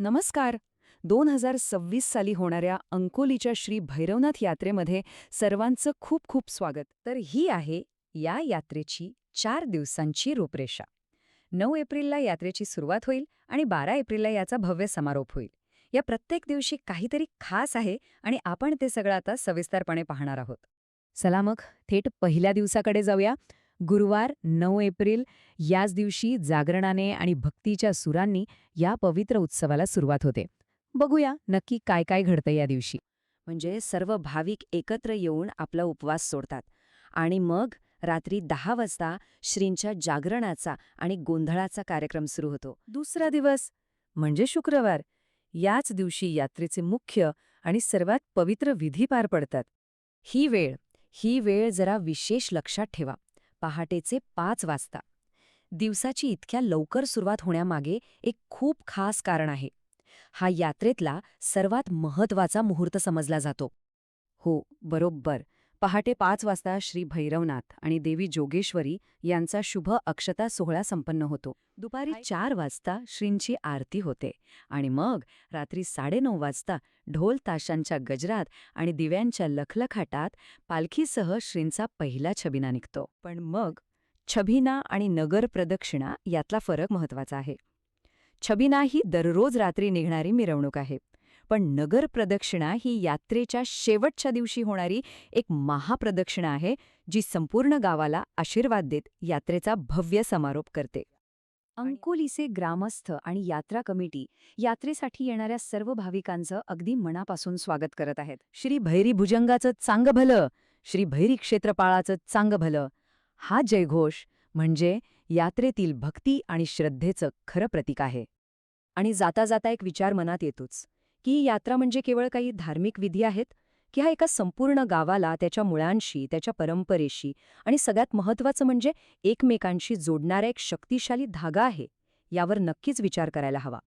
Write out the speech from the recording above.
नमस्कार. 2026 साली होणाऱ्या अंकोलीच्या श्री भैरवनाथ यात्रेमध्ये सर्वांचं खूप खूप स्वागत. तर ही आहे या यात्रेची 4 दिवसांची रूपरेषा. 9 एप्रिलला यात्रेची सुरुवात होईल आणि 12 एप्रिलला याचा भव्य समारोप होईल. या प्रत्येक दिवशी काहीतरी खास आहे आणि आपण ते सगळं आता सविस्तरपणे पाहणार आहोत. चला मग थेट पहिल्या दिवसाकडे जाऊया. गुरुवार 9 एप्रिल याच दिवशी जागरणाने आणि भक्तीच्या सुरांनी या पवित्र उत्सवाला सुरुवात होते. बघूया नक्की काय काय घडतं या दिवशी. म्हणजे सर्व भाविक एकत्र येऊन आपला उपवास सोडतात आणि मग रात्री 10 वाजता श्रींच्या जागरणाचा आणि गोंधळाचा कार्यक्रम सुरू होतो. दुसरा दिवस म्हणजे शुक्रवार. याच दिवशी यात्रेचे मुख्य आणि सर्वात पवित्र विधी पार पडतात. ही वेळ जरा विशेष लक्षात ठेवा. पहाटेचे 5 वाजता. दिवसाची इतक्या लवकर सुरुवात होण्यामागे एक खूप खास कारण आहे. हा यात्रेतला सर्वात महत्वाचा मुहूर्त समजला जातो. हो, बरोबर. पहाटे 5 वाजता श्री भैरवनाथ आणि देवी जोगेश्वरी यांचा शुभ अक्षता सोहळा संपन्न होतो. दुपारी 4 वाजता श्रींची आरती होते आणि मग रात्री 9:30 वाजता ढोल ताशांच्या गजरात आणि दिव्यांच्या लखलखाटात पालखीसह श्रींचा पहिला छबिना निघतो. पण मग छबिना आणि नगर प्रदक्षिणा यातला फरक महत्वाचा आहे. छबिना ही दररोज रात्री निघणारी मिरवणूक आहे. पण नगर प्रदक्षिणा ही यात्रेच्या शेवटच्या दिवशी होणारी एक महाप्रदक्षिणा आहे, जी संपूर्ण गावाला आशीर्वाद देत यात्रेचा भव्य समारोप करते. अंकोलीचे ग्रामस्थ आणि यात्रा कमिटी यात्रेसाठी येणाऱ्या सर्व भाविकांचं अगदी मनापासून स्वागत करत आहेत. श्री भैरी भुजंगाचं चांग भलं, श्री भैरी क्षेत्रपाळाचं चांग भलं, हा जयघोष म्हणजे यात्रेतील भक्ती आणि श्रद्धेचं खरं प्रतीक आहे. आणि जाता जाता एक विचार मनात येतोच की ही यात्रा म्हणजे केवळ काही धार्मिक विधी आहेत, की हा एका संपूर्ण गावाला त्याच्या मुळांशी, त्याच्या परंपरेशी आणि सगळ्यात महत्त्वाचं म्हणजे एकमेकांशी जोडणारा एक शक्तिशाली धागा आहे. यावर नक्कीच विचार करायला हवा.